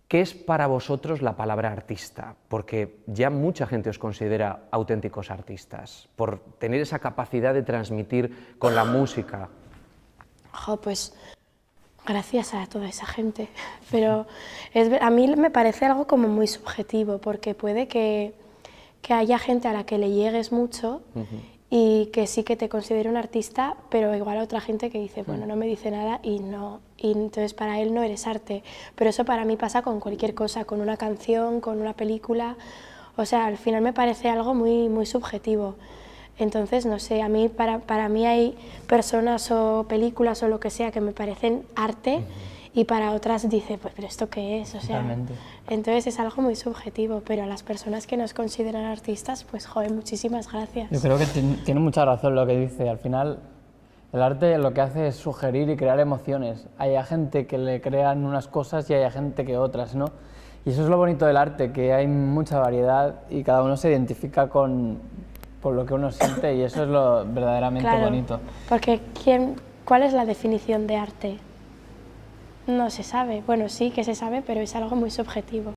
¿Qué es para vosotros la palabra artista? Porque ya mucha gente os considera auténticos artistas, por tener esa capacidad de transmitir con la música. Pues gracias a toda esa gente, pero a mí me parece algo como muy subjetivo, porque puede que haya gente a la que le llegues mucho y que sí que te considere un artista, pero igual a otra gente que dice, bueno, no me dice nada y entonces para él no eres arte. Pero eso para mí pasa con cualquier cosa, con una canción, con una película, o sea, al final me parece algo muy, muy subjetivo. Entonces, no sé, para mí hay personas o películas o lo que sea que me parecen arte y para otras dice, pues, ¿pero esto qué es? O sea, Totalmente. entonces es algo muy subjetivo, pero a las personas que nos consideran artistas, pues, joder, muchísimas gracias. Yo creo que tiene mucha razón lo que dice. Al final, el arte lo que hace es sugerir y crear emociones. Hay gente que le crean unas cosas y hay gente que otras, ¿no? Y eso es lo bonito del arte, que hay mucha variedad y cada uno se identifica con lo que uno siente y eso es lo verdaderamente bonito. Porque ¿cuál es la definición de arte? No se sabe. Bueno, sí que se sabe, pero es algo muy subjetivo.